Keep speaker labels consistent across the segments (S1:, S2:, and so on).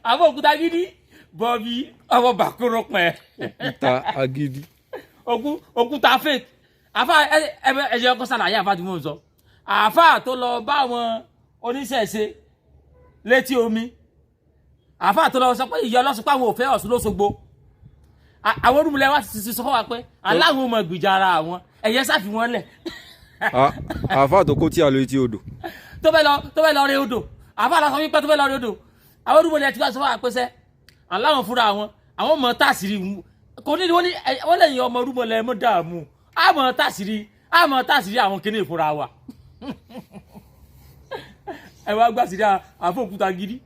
S1: Àwọn òkúta gidi Bobby ọmọ bàkúrò pẹ́.
S2: Òkúta agídí.
S1: Òkúta fake. Àfà ẹ̀jẹ̀ ọkọ̀ sàlàyé àfà tí mo sọ. Àfà tó lọ bá àwọn oníṣẹ̀ṣe létí omi. Àfà tó lọ sọ pé ìyá ọlọ́sùn pé àwọn ò fẹ́ Ọ̀ṣun lóṣogbo. Àwọn olúmọlẹ̀ wa ti sọ fún wa pé aláwọn ọmọ ìgbìjà ara àwọn ẹ̀yẹ sáfi wọn lẹ̀.
S2: Àfà tó kó tí a lọ etí odò.
S1: Tó bẹ́ lọ rí odò. Àfà lọ sọ wípé tó bẹ́ lọ rí odò. Àwọn olúmọlẹ̀ ti wá sọ fún wa pé sẹ́ aláwọn fúnra àwọn ọmọ tàṣírí kò ní wọ́n lẹ́yìn ọmọ olúmọlẹ̀ mọ́ dààmú àmọ́ tàṣírí àwọn kíní ìfúnra wa. Ẹ wá gbà sírí àfọ òkúta gidi.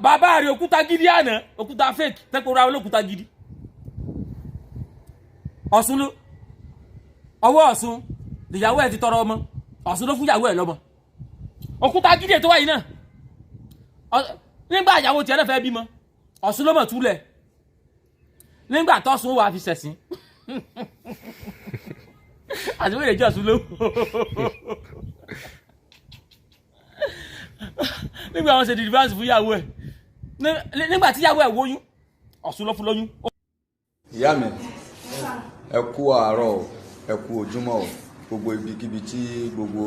S1: Bàbá rẹ̀ òkúta gidi àná òkúta fake tẹ́kọ̀ọ́ ra olókúta gidi. Ọ̀ṣun ló ọwọ́ Ọ̀ṣun ìyàwó ẹ̀ ti tọrọ ọmọ Ọ̀ṣun ló fún ìyàwó ẹ̀ lọ́mọ. Òkúta gidi tó wáyé náà nígbà ìyàwó tiẹ̀ náà fẹ́ bímọ Ọ̀ṣun ló mọ̀ túlẹ̀ nígbà tọ́sùn wà fi ṣẹ̀sìn àti wọ́n lè jẹ́ Ọ̀ṣun ló nígbà wọn ṣe di advance fún ìyàwó ẹ̀ nígbà tí ìyàwó ẹ̀ wóyún Ọ̀ṣun ló fún lóyún.
S3: Ìyá mi ẹ kú àárọ̀ ẹ kú ojúmọ́ o gbogbo ibikíbi tí gbogbo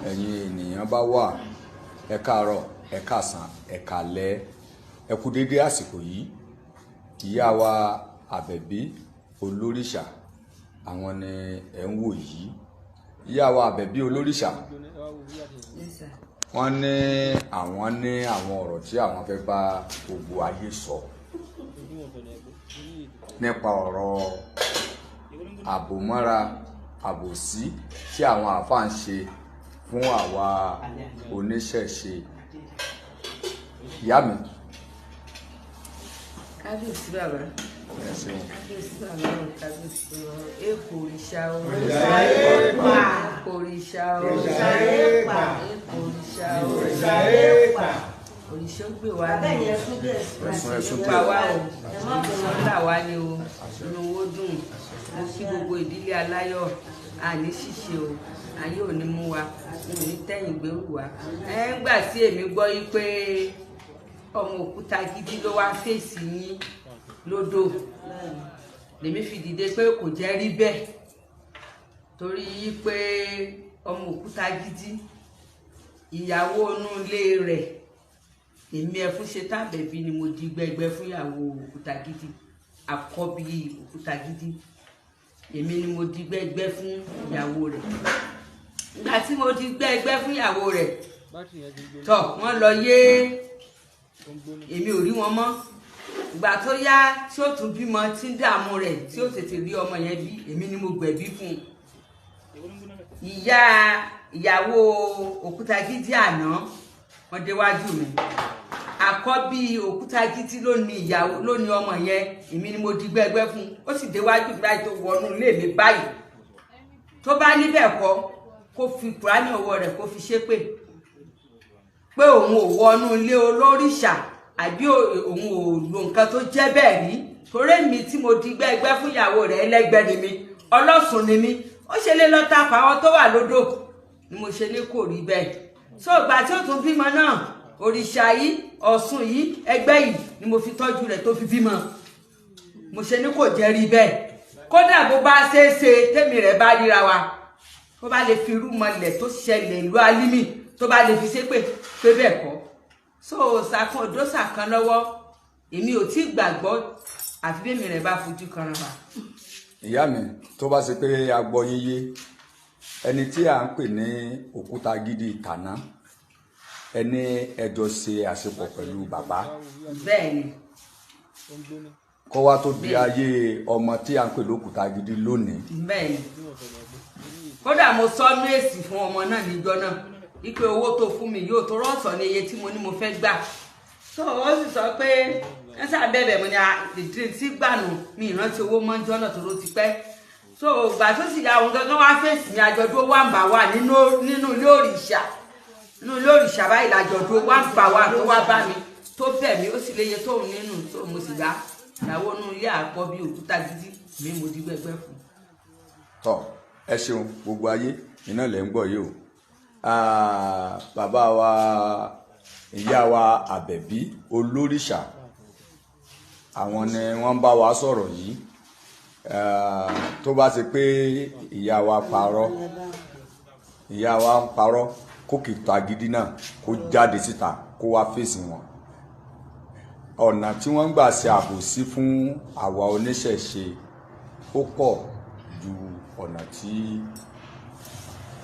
S3: ẹ̀yin ènìyàn bá wà ẹ káàárọ̀ ẹ káàsán ẹ káalẹ́ ẹ kú déédé àsìkò yìí. Ìyá wa Àbẹ̀bí Olórìṣà àwọn ni ẹ ń wò yìí. Ìyá wa Àbẹ̀bí Olórìṣà wọ́n ní àwọn ọ̀rọ̀ tí àwọn fẹ́ bá gbogbo ayé sọ nípa ọ̀rọ̀ àbòmọ́ra àbòsí tí àwọn àfáà ń ṣe fún àwa oníṣẹ̀ṣe. Ìyá mi.
S4: Kábíyèsí bàbá. Kábíyèsí bàbá o, kábíyèsí o. Èkó òrìṣà o.
S5: Òrìṣà èèpà.
S4: Èkó òrìṣà o.
S5: Òrìṣà èèpà.
S4: Èkó òrìṣà o.
S5: Òrìṣà èèpà.
S4: Òrìṣà ń gbé wa ní.
S5: Bẹ́ẹ̀ni ẹ̀sùn díẹ̀ sí.
S4: Ẹ̀sùn pa wá o. Òrìṣà ń là wá ní o. Inú owó dùn. Mo kí gbogbo ìdílé aláyọ̀. Àní ṣíṣe o. Ayé ò ní mú wa. Mo ní tẹ̀yìn gbérù wa. Ń gbà tí èmi gbọ́ yí pé ọmọ òkúta gidi ló wá fèsì yín lódò lèmi fi dìde pé kò jẹ́ rí bẹ́ẹ̀ torí pé ọmọ òkúta gidi ìyàwó inú ilé rẹ̀ èmi ẹ fún ṣetán Àbẹ̀bí ni mo di gbẹgbẹ fún ìyàwó òkúta gidi àkọ́bí òkúta gidi èmi ni mo di gbẹgbẹ fún ìyàwó rẹ̀ ìgbà tí mo di gbẹgbẹ fún ìyàwó rẹ̀ tọ̀ wọ́n lọ yé èmi ò rí wọn mọ́ ìgbà tó yá tí ó tún bímọ tí ń dààmú rẹ̀ tí ó tètè rí ọmọ yẹn bí èmi ni mo gbẹ̀bí fún un ìyàwó òkúta gidi àná wọ́n déwájú mi àkọ́bí òkúta gidi ló ní ọmọ yẹn èmi ni mo di gbẹgbẹ fún un ó sì déwájú mi báyìí tó wọnú ilé mi báyìí tó bá níbẹ̀ kọ́ kó fi kùránì ọwọ́ rẹ̀ kó fi ṣépè pé òun ò wọnú ilé olórìṣà àbí òun ò lo nǹkan tó jẹ́ bẹ́ẹ̀ rí torí mi tí mo di gbẹ́gbẹ́ fún ìyàwó rẹ̀ ẹlẹ́gbẹ́ ni mi ọlọ́sùn ni mi ó ṣe lé lọ́ta fáwọn tó wà lódò ni mo ṣe ní kò rí bẹ́ẹ̀ so ìgbà tí ó tún bímọ náà òrìṣà yìí Ọ̀ṣun yìí ẹgbẹ́ yìí ni mo fi tọ́jú rẹ̀ tó fi bímọ mo ṣe ní kò jẹ́ rí bẹ́ẹ̀ kódà bó bá ṣeé ṣe tèmi rẹ̀ bá ríra wa kó bá lè fi irú mọlẹ̀ tó ṣẹlẹ̀ ìlú Alímì tó bá lè fi ṣépè pé bẹ́ẹ̀ kọ́ so ṣàkàn òdòṣà kan lọ́wọ́ èmi ò tí gbàgbọ́ àfi bí èmi rẹ̀ bá fojú kan rà.
S3: Ìyá mi tó bá ṣe pé a gbọ́ yín yé ẹni tí à ń pè ní òkúta gidi tàná ẹni ẹjọ́ ṣe àṣepọ̀ pẹ̀lú bàbá.
S4: Bẹ́ẹ̀ni.
S3: kó wá tó di ayé ọmọ tí à ń pè lókúta gidi lónìí.
S4: Bẹ́ẹ̀ni. Kódà mo sọ ní èsì fún ọmọ náà níjọ́ náà ipe owó tó fún mi yóò tó rọ́ọ̀sọ̀ ní iye tí mo ní mo fẹ́ gbà so ó sì sọ pé ẹ sáà bẹ̀bẹ̀ mo ní àdìdì tí gbànú mi ìrántí owó mọ́jọ́ náà tó ló ti pẹ́ so ìgbà tó sì yà àwọn gangan wá fèsì ní àjọ̀dún wà ń bà wà nínú ilé òrìṣà báyìí làjọ̀dún wà ń bà wà tó wá bá mi tó bẹ̀ mí ó sì léye tóun nínú tó mo sì gbà ìyàwó inú ilé àkọ́bí òkúta gidi mi mo di gbẹgbẹ́ fún.
S3: tọ ẹ ṣeun gbogbo ayé iná lẹ ń gbọ́ yìí o bàbá wa ìyá wa Àbẹ̀bí Olórìṣà àwọn ni wọ́n bá wa sọ̀rọ̀ yìí tó bá ṣe pé ìyá wa ń parọ́ kó kìtà gidi náà kó jáde síta kó wá fèsì wọn ọ̀nà tí wọ́n ń gbà ṣe àbòsí fún àwa oníṣẹ̀ṣe ó pọ̀ ju ọ̀nà tí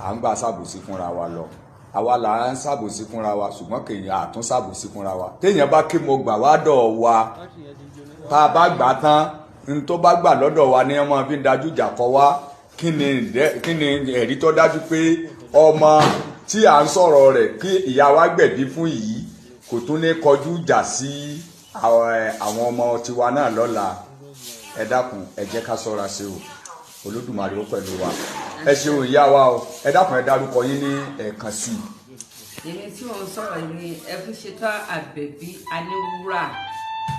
S3: à ń gbà ṣàbòsí fúnra wa lọ àwa là ń ṣàbòsí fúnra wa ṣùgbọ́n kéèyàn àtún ṣàbòsí fúnra wa téèyàn bá kí mo gbà wá dọ̀ wa tá a bá gbà tán n tó bá gbà lọ́dọ̀ wa ni ọmọ fi ń dájú ìjà kọ wá kí ni ẹ̀rí tó dájú pé ọmọ tí à ń sọ̀rọ̀ rẹ̀ kí ìyá wa gbẹ̀bí fún yìí kò tún ní kọjú ìjà sí àwọn ọmọ tiwa náà lọ́la ẹ dákun ẹ jẹ́ ká ṣọ́ra ṣe o Olódùmarè ó pẹ̀lú wa ẹ ṣeun ìyá wa o ẹ dákun ẹ dárúkọ yín ní ẹ̀ẹ̀kan sí i.
S4: èmi tí mo ń sọ̀rọ̀ yìí ni Ẹfúnṣetán Àbẹ̀bí Aníwúrà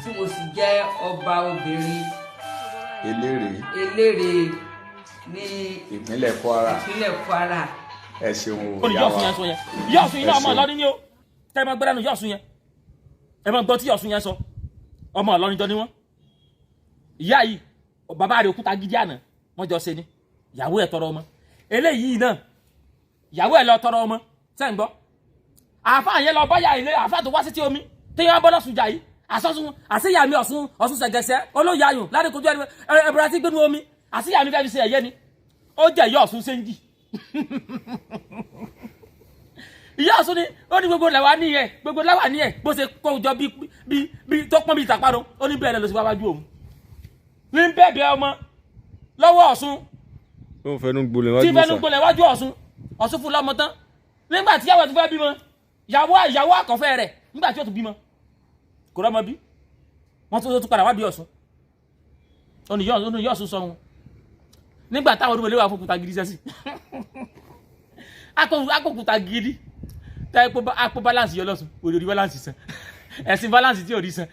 S4: tí mo sì jẹ́ ọba obìnrin eléré ní
S3: ìpínlẹ̀ Kwara ẹ ṣeun o ìyá wa.
S1: yọ̀ọ̀sùn yìí náà ọmọ Ìlọrin ni ó tẹ́ ẹ máa gbẹ́rẹ́ nu yọ̀ọ̀sùn yẹn ẹ máa gbọ́ tí yọ̀ọ̀sùn yẹn sọ ọmọ Ìlọrin jọ ni wọ́n ìyá yìí bàbá rẹ̀ òkúta gidi àná wọ́n jọ ṣe ni ìyàwó ẹ̀ tọrọ ọmọ eléyìí náà ìyàwó ẹ̀ lọ tọrọ ọmọ tẹ́ ń gbọ́ àáfàá yẹn lọ báyà ilé àáfàá tó wá sí tí omi téèyàn bọ́ lọ́sùn jà yìí àṣeyàmí ọ̀sùn ṣẹ̀gẹ̀ṣẹ̀ olóyè ayùn ládìkúnjú ẹ̀bùrà tí gbénu omi àṣeyàmí fẹ́ẹ́ fi ṣe ẹ̀yẹ ni ó jẹ́ ìyá Ọ̀ṣun ṣéǹjì ìyá Ọ̀ṣun ni ó ní gbogbo lẹ́wà ní ẹ̀ bó ṣe kó jọ bí tó pọ́n bí ìtàpárò ó ní bẹ́ẹ̀ lọ sí wájú òun ní bẹ́ẹ̀ ọmọ lọ́wọ́ Ọ̀ṣun
S2: tí fẹnu gbolẹ̀
S1: wájú Ọ̀ṣun fún lọ́mọ tán nígbà tí yàwó ti fẹ́ bímọ ìyàwó àkọ́fẹ́ rẹ̀ nígbà tí ó tún bímọ kò rọ́mọ bí wọ́n tún padà wá bí Ọ̀ṣun ó ní Ọ̀ṣun sọ wọn nígbà táwọn olúmọlé wà fún òkúta gidi sẹ́sì akókúta gidi tá apó balance yọ lọ́sùn òdòdó balance sàn ẹ̀sìn balance tí ò rí sàn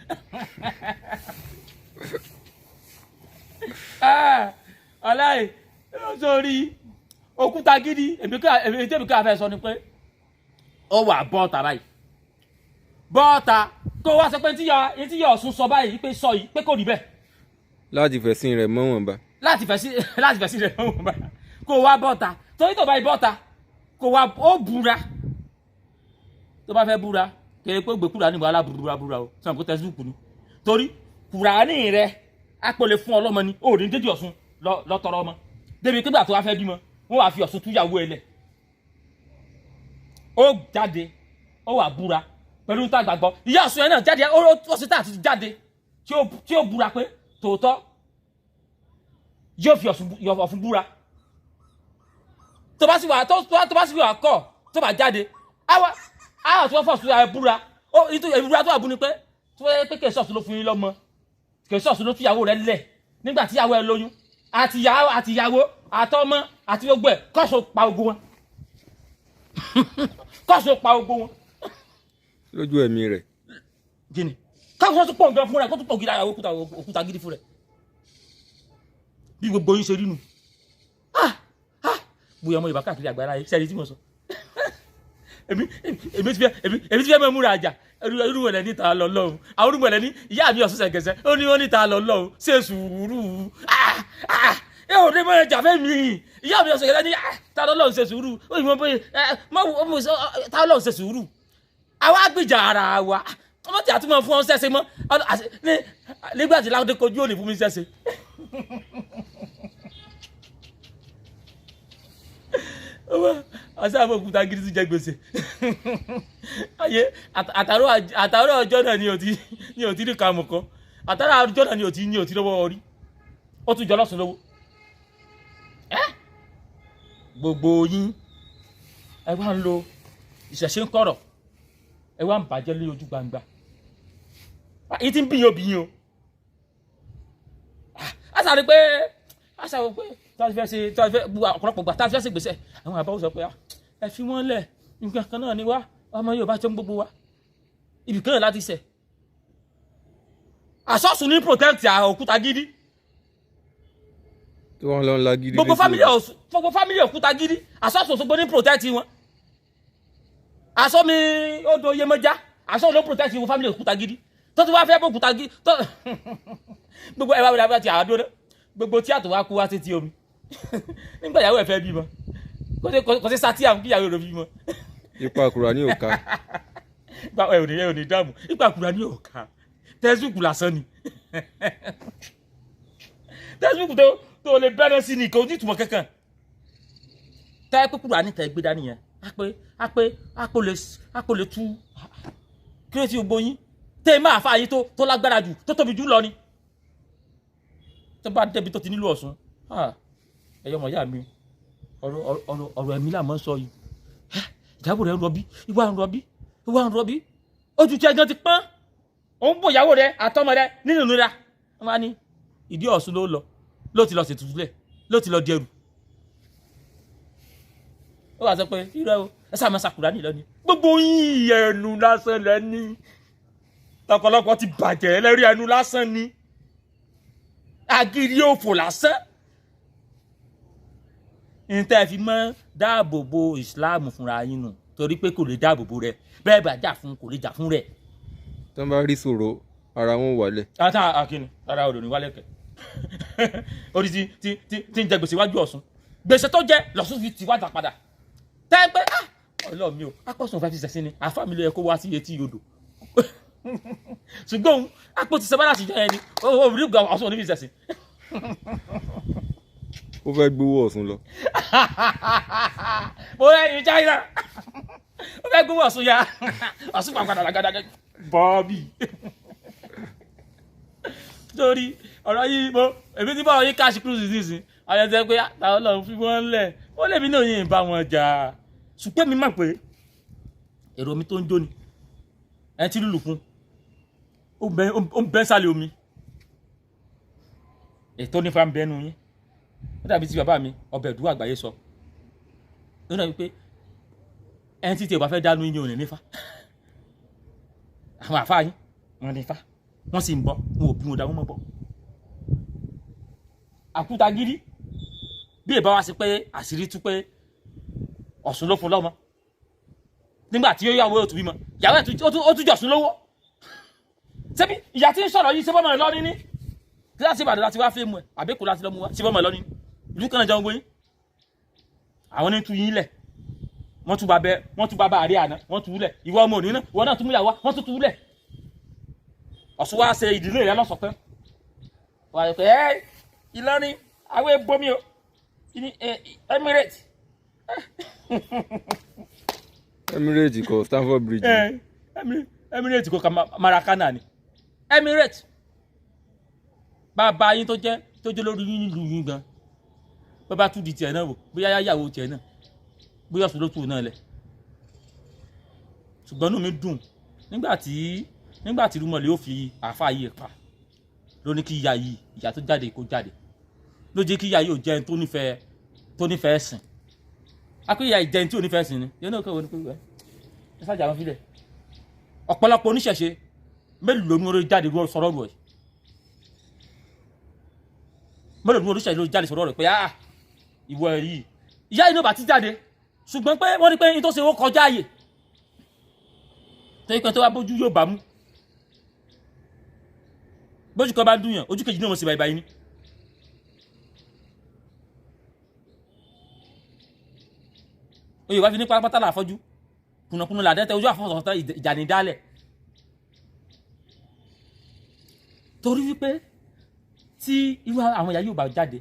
S1: ọláì sórí òkúta gidi èmi tẹ́mi ká fẹ́ sọ ni pé ó wà bọ́ọ̀tà báyìí bọ́ọ̀tà kó wá sọ pé tí yọ Ọ̀ṣun sọ báyìí pé sọ yìí pé kò rí bẹ́ẹ̀.
S2: láti fẹ̀sìn rẹ̀ mọ́ wọn bá.
S1: láti fẹ̀sìn rẹ̀ mọ́ wọn bá kó wá bọ́ọ̀tà torí tó bá yìí bọ́ọ̀tà kó wá ó búra tó bá fẹ́ búra kéré pé gbé kúrà níbo alábùrúra o sọ̀rọ̀ kó tẹ̀sí kùnú torí Kùránì rẹ̀ apọ̀lẹ̀ fún ọlọ́mọ ni ó rí dédé Ọ̀ṣun lọ́tọ̀rọ̀ ọmọ débi pé gbà tó wá fẹ́ bímọ wọ́n wá fi Ọ̀ṣun túyàwó ẹ̀ lẹ̀ ó jáde ó wà búra pẹ̀lú tá gbàgbọ́ ìyá Ọ̀ṣun yẹn náà jáde ó sì tá àti jáde tí ó búra pé tòótọ́ yóò fi Ọ̀ṣun búra tó bá sì wà kọ́ tó bá jáde àwọn tí wọ́n fọ̀ Ọ̀ṣun búra ìbúra tó wà bú ni pé tó yẹ pé kèsì Ọ̀ṣun ló fún yín lọ́mọ kèsì Ọ̀ṣun ló túyàwó rẹ̀ lẹ̀ nígbà tí ìyàwó ẹ̀ lóyún àtìyàwó àtọmọ àti gbogbo ẹ̀ kọ́sọ̀ pa ogun wọn kọ́sọ̀ pa ogun wọn.
S2: lójú ẹ̀mí rẹ̀.
S1: gini káwọn tó pọ̀ nǹkan fún rẹ̀ kó tó pọ̀ gidi ara òkúta gidi fún rẹ̀ bí gbogbo yín ṣe rí nù bóyá ọmọ Yorùbá káàkiri àgbáyé ayé sẹ́ni tí mo sọ èmi ti fẹ́ mọ́ múra àjà irúmọ̀lẹ́ níta lọ lọ́hùn àwọn irúmọ̀lẹ́ ní ìyá mi Ọ̀ṣun ṣẹ̀gẹ̀ṣẹ̀ ó ní wọ́n níta lọ lọ́hùn ṣe sùúrù ẹ ò dé mọ́ ẹja fẹ́ mi ìyá mi Ọ̀ṣun ṣẹ̀gẹ̀ṣẹ̀ ní ta lọ lọ́hùn ṣe sùúrù ó yìí mọ́ bóyá ta lọ lọ́hùn ṣe sùúrù àwa gbìjà ara wa ọmọ tí a tún mọ̀ fún ọ ṣẹ́ṣe mọ́ nígbà tí láwọn kojú ò ní fún mi ṣẹ́ṣe. àṣà àwọn òkúta gidi tún jẹ gbèsè ayé àtàrọ ọjọ́ náà ni ò ti rí kàmù kan àtàrọ ọjọ́ náà ni ò ti lọ́wọ́ orí ó tún jọ lọ́sùn lọ́wọ́ gbogbo yín ẹ wá ń lo ìṣẹ̀ṣe ń kọ̀rọ̀ ẹ wá ń bàjẹ́ lórí ojú gbangba èyí tí ń bí yín obìyín o àṣà rí pé tàbí fẹ́ ṣe ọ̀pọ̀lọpọ̀ gbà tàbí fẹ́ ṣe gbèsè àwọn àbáwọ̀ sọ pé ẹ fi wọ́n lẹ̀ nǹkan kan náà ni wá ọmọ Yorùbá jọ ń gbogbo wa ibì kan náà láti ṣẹ̀ àṣọ́sùn ní protect òkúta gidi
S2: tí wọ́n lọ ń la gidi
S1: gbogbo family òkúta gidi àṣọ́sùn Òṣogbo ní protect wọn aṣọ mi odò Yemọja aṣọ ló protect ìwọ family òkúta gidi tó ti wá fẹ́ bó òkúta gidi tó gbogbo ẹ wá ti àádó gbogbo tí àtọwá kú wá sí ti omi nígbà ìyàwó ẹ fẹ́ bímọ kò sí sátí àwọn kíyàwó rẹ bímọ.
S2: ipa kura ní òka.
S1: ipa ẹ ò ní dáàmú ipa kura ní òka tẹ́sùkù lásán ni tẹ́sùkù tó lè bẹ́rẹ̀ sí ni kò ní ìtumọ̀ kankan tẹ́ pé kúrò àníta ẹgbẹ́ dání yẹn àpò lè tú kírètì ògbóyin tẹ́ máa fa ayé tó lágbára jù tó tóbi jù lọ ni tó bá débi tó ti nílò Ọ̀ṣun ẹ̀yọ́ ọmọ ìyá mi ọ̀rọ̀ ẹ̀mí là mọ́ sọ yìí ìyàwó rẹ̀ ń rọbí ìwà ń rọbí ojú tí ẹjọ́ ti pọ́n òun bò ìyàwó rẹ̀ àtọmọ rẹ̀ nínú ìnira wọ́n máa ní ìdí Ọ̀ṣun ló ti lọ ṣètùtùlẹ̀ ló ti lọ di ẹrù ó wà sọ pé irọ́ o ẹ sáà máa ṣàkùrà nílọ ni gbogbo yín ẹnu lásán lẹ́ni ọ̀pọ̀lọpọ̀ ti bàjẹ́ lẹ́rí ẹnu lásán ni agiri òfò lásán níta fi mọ́ dáàbò bo ìsìláàmù fúnra yín nù torí pé kò lè dáàbò bo rẹ̀ bẹ́ẹ̀ bá jà fún kò lè jà fún rẹ̀.
S2: tó ń bá rí ṣòro ara wọn wálẹ̀.
S1: ata akínni ara odò ní wálẹ̀ kẹ̀ orí tí ń jẹ gbèsè wájú Ọ̀ṣun gbèsè tó jẹ lọ́sùn fi ti wájà padà tẹ́ pé ọlọ́ọ̀ mi ò apọ̀sùn fẹ́ fi ṣẹ̀sìn ni àfáàmì ló yẹ kó wá sí etí odò ṣùgbọ́n apò ti sẹ́bàrà sí ẹni orí ìgbà Ọ̀ṣun ní fi ṣẹ̀sìn.
S2: ó fẹ́ gbowó Ọ̀ṣun lọ.
S1: mo rẹ́ ní China ó fẹ́ gbowó Ọ̀ṣun ya Ọ̀ṣun pàpàdà lágàdà bọ́ọ̀bì torí ọ̀rọ̀ yìí mo èmi tí báwọn yìí cash cruise nísìn ayẹyẹ pé Tani Olohun fi wọ́n lẹ̀ ó lèmi náà yìí bá wọn jà ṣùgbọ́n mi mọ̀ pé èrò mi tó ń jó ni ẹ ti lùlù fún ó ń bẹ́ sálẹ̀ omi ètò nífa ń bẹnu yín ó dàbí tí bàbá mi ọbẹ̀ ìdúró àgbáyé sọ ó dàbí pé ẹni tí tí ò bá fẹ́ dánú yín ò ní nífa àwọn àfáà yín wọn nífa wọ́n sì ń bọ́ wọn ò bí wọn dá wọn mọ́ bọ́ àkúta gírí bí ìbá wa sí pé àṣírí tú pé Ọ̀ṣun ló fún lọ́mọ nígbà tí ó yàwó òtún bímọ ìyàwó ẹ̀ ó tún jọ̀sùn lówó ṣebí ìyá tí ń sọ̀rọ̀ yìí ṣe bọ́mọ ẹ̀ lọ́ní ní kíláàsì Ìbàdàn láti wá fẹ́ mu ẹ̀ àbẹ́kù láti lọ́mú wá ṣe bọ́mọ ẹ̀ lọ́ní ìlú kan náà jẹun gbóyún àwọn ní tú yín lẹ̀ wọ́n tún bàbá àrí àná wọ́n tú lẹ̀ ìwọ ọmọ òní náà ìwọ náà tún mú yàwó wọ́n tún tú lẹ̀ Ọ̀ṣun wá ṣe ìdílé rẹ̀ lọ́sọ̀tán wà á pẹ́ Ìlọrin àwọn ebomi o ní Emirates
S2: Emirates kọ Stamford Bridge.
S1: Emirates kọ Maracana ni Emirates bàbá yín tó jẹ́ lórí yín nílùú yín gan bàbá tún di tiẹ̀ náà wò bóyá yàwó tiẹ̀ náà bóyá Ọ̀ṣun ló tù náà lẹ̀ ṣùgbọ́n inú mi dùn nígbà tí rúmọ̀lẹ́ ó fi àáfàá yìí pa ló ní kí ìyá tó jáde kó jáde ló jẹ́ kí ìyá yìí ò jẹ́ ẹni tó nífẹ̀ẹ́ sìn akó ìyá ìjẹun tí ò nífẹ̀ẹ́ sìn ni yóò náà kọ́ wọn ní pé wẹ́ ẹ sájà wọn filẹ̀ ọ̀pọ̀lọpọ̀ oníṣẹ̀ṣe mélòó ní orí jáde sọ̀rọ̀ rẹ̀ mélòó ní oníṣẹ̀ṣe ló jáde sọ̀rọ̀ rẹ̀ pé ìwọ ẹ̀ yìí ìyá yìí ló bá ti jáde ṣùgbọ́n pé wọ́n ní pé yín tó ṣe ó kọjá ààyè tó yí pé tó wá bójú yóò bá mú bójú kan bá dùn yàn ojú kejì náà mo sì báyìí ní. oyè wá fi ní pátápátá là fọ́jú kùnàkùnà là dẹ́tẹ̀ ojú àfọ́sọ̀tọ̀ ìjà ní dálẹ̀ torí wípé tí irú àwọn ìyá yóò bá jáde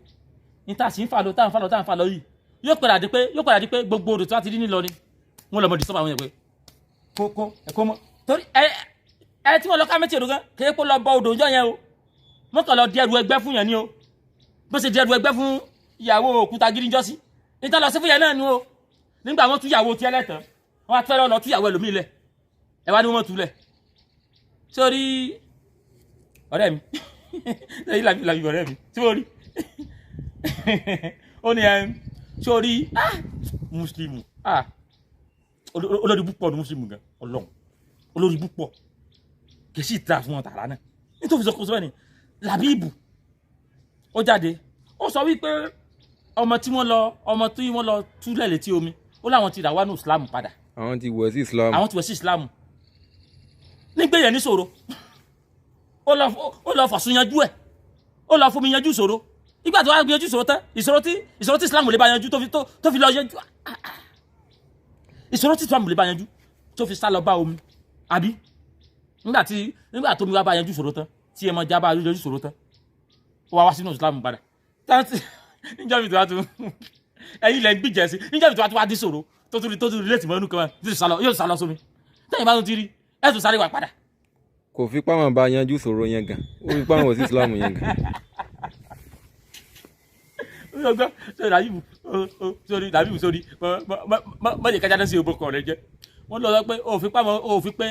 S1: ní tá a sì ń fà lọ tá à ń fà lọ yìí yóò padà di pé gbogbo odò tó wá ti rí nílọ ni wọn lọ mọ disturb àwọn yẹn pé kó ẹ̀kọ́ mọ́ torí ẹ tí wọn lọ ká mẹ́tì èdò gan kéé kó lọ bọ odò ńjọ́ yẹn o wọn kàn lọ di ẹrù ẹgbẹ́ fún yẹn ni o bó ṣe di ẹrù ẹgbẹ́ fún ìyàwó òkúta gírí ńjọ́ sí níta lọ sí fún yẹn náà ni o nígbà wọn tú ìyàwó tiẹ̀ lẹ́tàn wọn á fẹ́ràn lọ tú ìyàwó ẹlòmíì lẹ̀ ẹ wá ní wọn tú lẹ̀ sórí ọ̀rẹ́ mi lẹ́yìn làbí ọ̀rẹ́ mi tí wọ́n rí ó ní sórí mùsùlùmù olórí púpọ̀ ní mùsùlùmù gan ọlọ́run olórí púpọ̀ kì í sì ta fún wọn tààrà náà nítorí sọ kó sọ ẹni làbíbù ó jáde ó sọ wípé ọmọ tí wọ́n lọ túlẹ̀ létí omi ó láwọn ti rà wá ní Islam padà
S2: àwọn ti wẹ̀ sí Islam.
S1: àwọn ti wẹ̀ sí Islam nígbè yẹn ní ṣòro ó lọ fọ̀sùn yanjú ẹ̀ ó lọ fún mi yanjú ìṣòro ìgbà tó wá yanjú ìṣòro tán ìṣòro tí Islam lè bá yanjú tó fi lọ yanjú ìṣòro tí Islam lè bá yanjú tó fi sá lọ bá omi àbí nígbà tó mi wá bá yanjú ìṣòro tán tí ẹ mọ já bá yanjú ìṣòro tán ó wá sínú Islam padà níjọ́ mi tó wá tún ẹ̀yin ilẹ̀ ń gbìjẹ́ sí níjọ́ mi tó wá dín ṣòro tó tún relate mọ́ inú kan yóò sá lọ sómi tẹ́yìn bá tún ti rí ẹ̀ tún sáré wà padà.
S2: kò fi páwọn bá yanjú ìṣòro yẹn gan ó fi páwọn wọ̀ sí Islam yẹn gan.
S1: sórí Dàbíbù sórí mọ̀lẹ́ kájà náà sí òbókọ̀ rẹ jẹ́ wọ́n lọ sọ pé òfin pé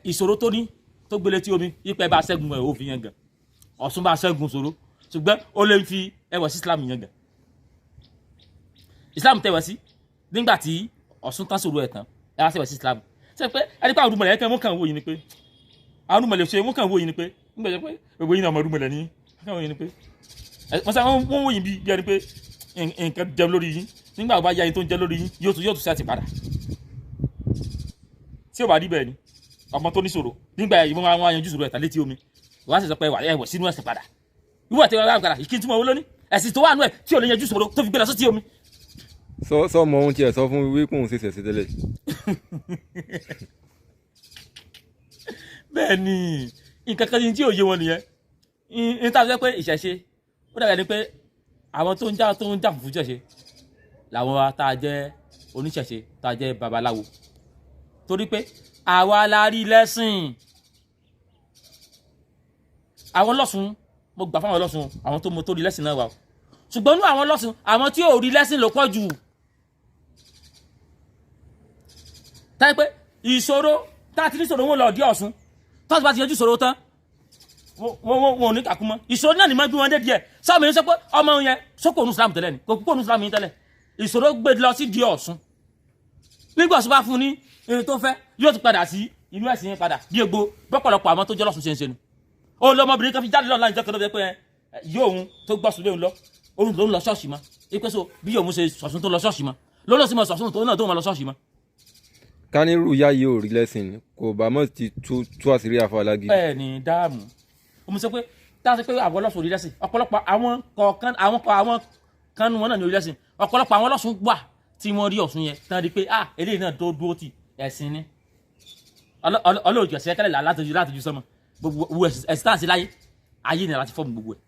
S1: ìṣòro tó ní tó gbélé tí omi yípa ẹ bá ṣẹ́gun ẹ̀ òfin yẹn gan Ọ̀ṣun bá ṣẹ́gun ṣòro ṣùgbọ́n ó lè fi ẹwà sí Islam yẹn gan Islam tẹ̀wẹ̀ sí nígbà tí Ọ̀ṣun tán ṣòro ẹ̀ tán ẹ wá ṣẹ̀wẹ̀ sí Islam ṣe pé ẹni pé àwọn olùmọ̀lẹ̀ ẹ̀kẹ́ wọ́n kàn wò yìí ni pé àwọn olùmọ̀lẹ̀ ṣe wọ́n kàn wò yìí ni pé nígbà jẹ́ pé gbogbo yìí náà ọmọ olùmọ̀lẹ̀ ní kàn wò yìí ni pé wọ́n sá wọ́n wò yìí bí ẹni pé nǹkan jẹun lórí yín nígbà bá yá yín tó ń jẹ lórí yín yóò tún sí àti padà tí ò bá rí bẹ́ẹ̀ ni ọmọ tó ní ṣòro nígbà yìí wọ́n á yanjú ṣòro ẹ̀ta létí omi wọ́n á sì sọ pé ẹ̀wọ̀ sínú ẹ̀sìn padà ìwọ àti ẹ̀rọ àgbàrá ìkí túmọ̀ owó lónìí ẹ̀sìn tó wà nù ẹ̀ tí ò lè yanjú ṣòro tó fi gbé lọ sí omi.
S2: sọ mọ ohun tí ẹ sọ fún wípé kóun ṣe ṣẹ̀ṣẹ̀ tẹ́lẹ̀.
S1: bẹ́ẹ̀ ni nǹkan kan tí ò yé wọn nìyẹn ní tá a sọ pé ìṣẹ̀ṣe ó dàgbà ni pé àwọn tó ń jà fún ìṣẹ̀ṣe làwọn tá a jẹ́ oníṣẹ̀ṣe tá a jẹ́ babaláwo torí pé àwa la rí lẹ́sìn àwọn lọ́sùn mo gbà fáwọn lọ́sùn àwọn tó rí lẹ́sìn náà wà ṣùgbọ́n nínú àwọn lọ́sùn àwọn tí ò rí lẹ́sìn ló pọ̀ jù táyé pé ìṣòro tá a ti ní ìṣòro wọn lọ dí Ọ̀ṣun tó ti bá ti yanjú ìṣòro tán wọn ò ní kàkú mọ́ ìṣòro náà ní máa gbé wọn dé díẹ̀ sáwọn èèyàn sọ pé ọmọ yẹn sókò ònú Islam tẹ́lẹ̀ ni kò kúkò ònú Islam yìí tẹ́lẹ̀ ìṣòro gbé lọ sí di Ọ̀ṣun nígbà Ọ̀ṣun bá fún ní èrè tó fẹ́ yóò ti padà sí inú ẹ̀sìn yẹn padà bí egbò bọ́pọ̀lọpọ̀ àwọn tó jẹ́ lọ́sùn ṣe ń ṣe nu ó lọ́mọbìnrin kan fi jáde lọ́la ìjọ kan ló fẹ́ pé yóò òun tó gbọ́sùn léun lọ òun tó ń lọ ṣọ́ọ̀ṣì mọ́ ipe so bí òun ṣe sọ̀sùn tó lọ ṣọ́ọ̀ṣì mọ́ lọ́lọ́ sí mọ́ sọ̀sùn tó náà tó mọ́ lọ ṣọ́ọ̀ṣì mọ́.
S2: kánírù yá yìí ò rí lẹ́sìn ni kò bá mọ̀ ti tú àṣírí àfa alágídí.
S1: bẹ́ẹ̀ ni dáàmú mo sọ pé táwọn sọ pé àwọn ọlọ́sùn orí lẹ́sìn ọ̀pọ̀lọpọ̀ àwọn kan wọn náà ní orí lẹ́sìn ọ̀pọ̀lọpọ̀ àwọn ọlọ́sùn wà tí wọ́n rí Ọ̀ṣun yẹn tán di pé eléyìí náà tó dúró tì ẹ̀sìn ni ọlọ́ọ̀jọ̀ ẹ̀sìn kẹ́lẹ̀ látọjú sọ́mọ gbogbo ẹ̀sìn táà sí láyé ayé ni láti fọ́ọ̀mù gbogbo ẹ̀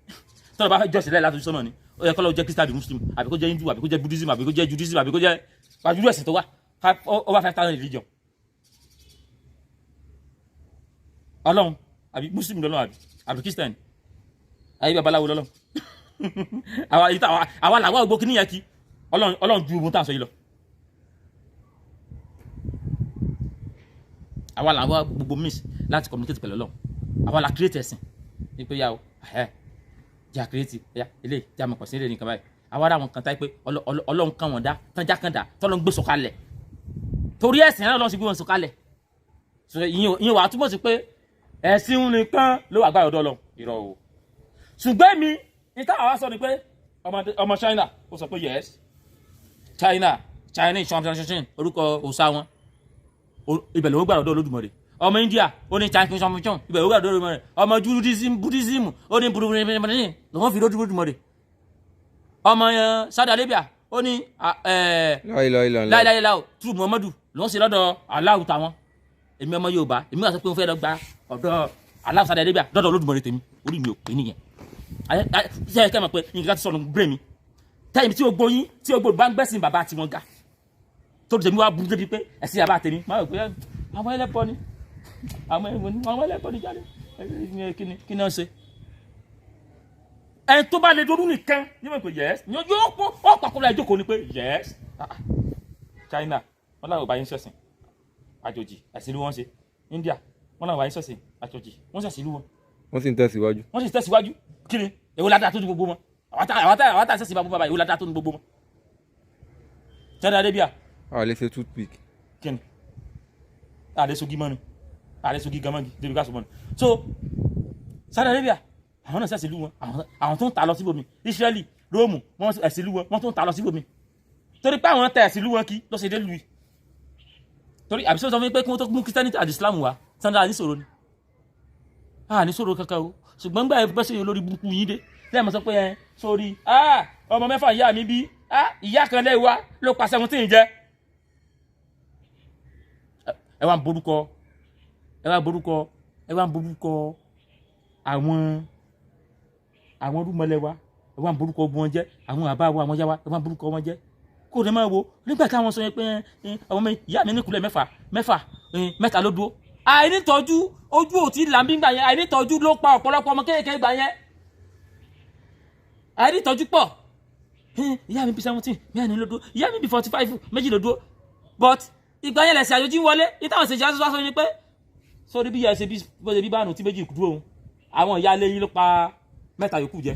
S1: tọ́lọ̀ bá fẹ́ jọ́sìn lẹ́yìn látọjú sọ́mọ ni ó yẹ kọ́lọ́ jẹ́ Christian Muslim àbí kó jẹ́ Hindu àbí kó jẹ́ Buddhism àbí kó jẹ́ Judaism àbí kó jẹ́ wájúrú ẹ̀sìn tó wà over 5,000 religion Ọlọ́run àbí Muslim lọ́lọ́run àbí Christian ayé babaláwo lọ́lọ́run àwa làwọn ògbó kí níyẹn kí Ọlọ́run ju ohun tá à ń sọ yìí lọ àwa làwọn gbogbo miss láti communicate pẹ̀lú Ọlọ́run àwa la create ẹ̀sìn ní pé yà ó jà create yà ilé jà mọ̀ pọ̀ sí ilé nìkan báyìí àwa rà wọn kan táyé pé Ọlọ́run kan wọn dá tánjá kan dá tọ́lọ́ ń gbé sọ̀kalẹ̀ torí ẹ̀sìn náà Ọlọ́run sì gbé wọn sọ̀kalẹ̀ ìyẹn wà á túbọ̀ sí pé ẹ̀sìn nìkan ló wà gbáyọ̀ dọ́lọ́ irọ́ o ṣùgbọ́n mi ní táwọn wá sọ ni pé ọmọ China ó sọ pé yes Chinese champion orúkọ òòṣà wọn ibẹ̀ ló gbàdọ̀ Olódùmarè ọmọ India ó ní Chinese champion ibẹ̀ ló gbàdọ̀ Olódùmarè ọmọ Buddhism ó ní burúkú lọ́wọ́ fi Olódùmarè ọmọ Saudi Arabia ó ní láìláìláò tú Muhammadu lọ́wọ́ sí lọ́dọ̀ aláwù táwọn èmi ọmọ Yorùbá èmi wà sọ pé mo fẹ́ lọ gba ọ̀dọ̀ aláwù Saudi Arabia lọ́dọ̀ Olódùmarè tèmi orí mi ò pé nìyẹn ṣe é kẹ́ mọ̀ pé nǹkan ti sọnù bré mi táyì tí o gbóyin tí o gbòdì bá ń gbẹ́sìn bàbá tí wọ́n ga tó tèmi wá burú débi pé ẹ̀sìn bàbá tèmi máa rò pé àwọn ẹlẹ́bọ ni àwọn ẹlẹ́bọ ni jáde kí ni wọ́n ṣe. ẹni tó bá lè dúró nìkan ní wọ́n pè yẹ́s yóò pọ̀ pàkúrẹ́ ìjókòó ni pé yẹ́s China wọ́n láwọn ọba yín ṣẹ̀sìn àjòjì ẹ̀sìn ìlú wọn ṣe India wọ́n láwọn ọba yín ṣẹ̀sìn àjòjì wọ́n ṣẹ̀sìn ìlú wọn.
S2: wọ́n sì ń tẹ̀síwájú.
S1: kí ni èwo ládàá tó ní gbogbo wọn àwọn tá ṣẹ̀sìn bàbá èwo ládàá tó ní gbogbo wọn. Saudi Arabia.
S2: a lè ṣe toothpick.
S1: kí ni a lè sogi mọ́ni a lè sogi gamagi débi ká so mọ́ni so Saudi Arabia àwọn náà ṣẹ̀sìn ìlú wọn àwọn tó ń ta lọ síbòmí Israeli Róòmù wọ́n ẹ̀sìn ìlú wọn wọ́n tó ń ta lọ síbòmí torí pé àwọn tẹ̀ ẹ̀sìn ìlú wọn kí lọ́sẹ̀ dé lùi torí àbí sọ fún mi pé kí wọ́n tó mú Christianity àti Islam wá sandra ní sọ̀rọ̀ ni ní sọ̀rọ̀ kankan o ṣùgbọ́n gbà ẹ bẹ́sẹ̀ yìí olórí burúkú yín dé lẹ́ẹ̀mọ́ sọ pé sórí ọmọ mẹ́fà ìyá mi bí ìyá kan lẹ́wà ló pa 17 jẹ́ ẹ wá ń borúkọ àwọn rúmọlẹ́wà ẹ wá ń borúkọ wọn jẹ́ àwọn àbá wa àwọn yá wa ẹ wá ń borúkọ wọn jẹ́ kó lè máa wo nígbà táwọn sọ pé ọmọ ìyá mi níkulẹ̀ mẹ́ta ló dúró àìnítọ́jú ojú òtí làmbí gbà yẹn àìnítọ́jú ló pa ọ̀pọ̀lọpọ̀ ọmọ kéèké gbà yẹn àìnítọ́jú pọ̀ ìyá mi bí 17 mẹ́rin ló dúró ìyá mi bí 45 méjì ló dúró but ìgbà yẹn lẹ̀sẹ̀ àjòjì wọlé ìtàwọn ṣèjì aṣọ sọ ni pé sórí bí ìyá ṣe bí báànù tí méjì dúró òun àwọn ìyá lẹ́yìn ló pa mẹ́ta yòókù jẹ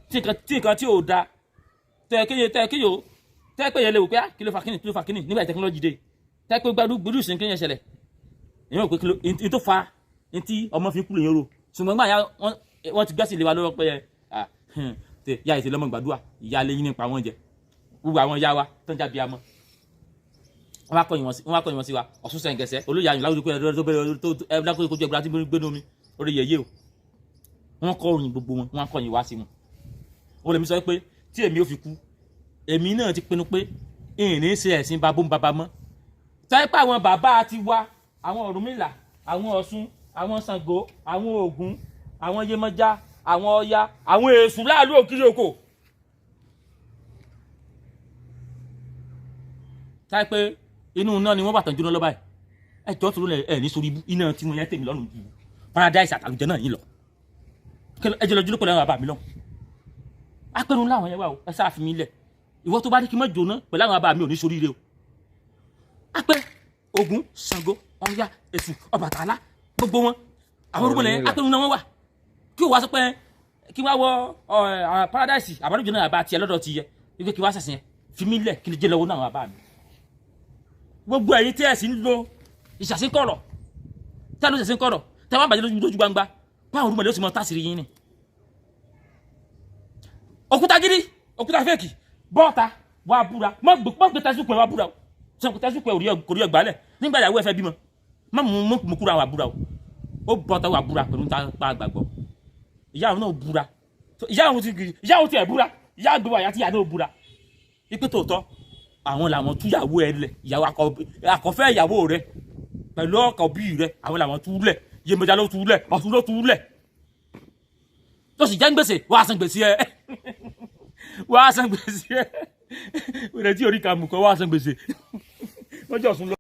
S1: tí nǹkan tí ò da tẹ́ẹ̀pẹ́ yẹn lè wò pé kí ló fa kíní nígbà tẹkinọ́lọ́jì dé tẹ́ẹ̀pẹ́ gbádùn sí kíní yẹn ṣẹlẹ̀ èyàn ò pé kí ló in tó fa in tí ọmọ fi kúrò yẹn rò ṣùgbọ́n gbà yá wọ́n ti gbẹ́sì lé wa lọ́wọ́ pé ya ìṣẹ̀lẹ̀ ọmọ gbàdúrà ìyá lẹ́yìn nípa wọn jẹ gbogbo àwọn ìyá wa tó ń jábí amọ́ wọ́n wá kọ̀yìn wọn sí wa Ọ̀ṣun Ṣẹ̀ǹgẹ̀ṣẹ̀ olóyè àyìn láwùjọ pé ẹ̀ẹ́dẹ́gbẹ̀rẹ̀ kojú ẹgbẹ̀rẹ̀ tí gbé nómi orí yẹ̀yẹ́ o wọ́n kọ́ òyìn gbogbo wọn wọ́n kọ̀yìn wá sí wọn ó lè mi sọ pé tí èmi ò fi kú èmi náà ti pinnu pé ìrìn ṣe ẹ̀sìn babó ń baba mọ́ tẹ́ pé àwọn bàbá ti wá àwọn Ọ̀rúnmìlà àwọn Ọ̀ṣun àwọn Ṣàngó àwọn Ògún àwọn Yemọja àwọn Ọya àwọn Èṣù láàlú òkìrì oko tẹ́ pé inú náà ni wọ́n bàtàn jóná lọ́ba ẹ̀ ẹjọ́ tó lẹ̀ ẹ̀ ní sórí ibú iná tí wọ́n yẹn tèmi lọ́rùn ju paradise àtàlùjẹ náà yìí lọ ẹjọ́ lọ jóná pẹ̀lú àwọn bàbá mi lọ́hùn apẹ̀rù láwọn yẹn wà o ẹ sáà fi mí lẹ̀ ìwọ tó bá ní kí n má jóná pẹ̀lú àwọn bàbá mi ò ní sórí ire o apẹ̀ Ògún Ṣàngó Ọya Èṣù Ọbàtálá gbogbo wọn àwọn orúkọ lẹ́yìn apẹ̀rù náà wọ́n wà kí o wá sọ pé kí wọ́n wọ paradise àbálòjọ náà àbá tiẹ̀ lọ́dọ̀ ti yẹ wípé kí wọ́n sàṣìn yẹn fi mí lẹ̀ kí n jẹ́ lọ́wọ́ náà àwọn bàbá mi gbogbo ẹ̀yin tí ẹ sì ń lo ìṣàsínkọ̀rọ̀ tá ló ṣàsínkọ̀rọ̀ tá wọ́n bàjẹ́ lójú gbangba báwọn orúmọdé ó sì mọ tásìrì yín ni òkúta gidi òkúta fẹ́ẹ̀kì bọ́ọ̀ta wà búra mọ́ gbé tẹ́sùpẹ̀ wà búra o sọ pé tẹ́sùpẹ̀ kò rí ọgbà lẹ̀ nígbà ìyàwó ẹ fẹ́ bímọ má mú kúra wà búra o ó bọ́ọ̀ta wà búra pẹ̀lú ta pa àgbàgbọ́ ìyá àwọn náà búra ìyá àwọn ti ẹ̀ búra ìyá àgbẹ̀ wà yàtí ìyá náà búra ipé tòótọ́ àwọn làwọn túyàwó ẹ lẹ̀ ìyàwó àkọ́fẹ́ ìyàwó rẹ pẹ̀lú ọkọ̀ bí rẹ àwọn làwọn tú lẹ̀ Yemọja ló tú lẹ̀ Ọ̀ṣun ló tú lẹ̀ tó sì jẹ́ ń gbèsè wàá san gbèsè ẹ wàá san gbèsè ẹ òde tí orí kàmù kan wàá san gbèsè lọ́jọ́ Ọ̀ṣun lọ.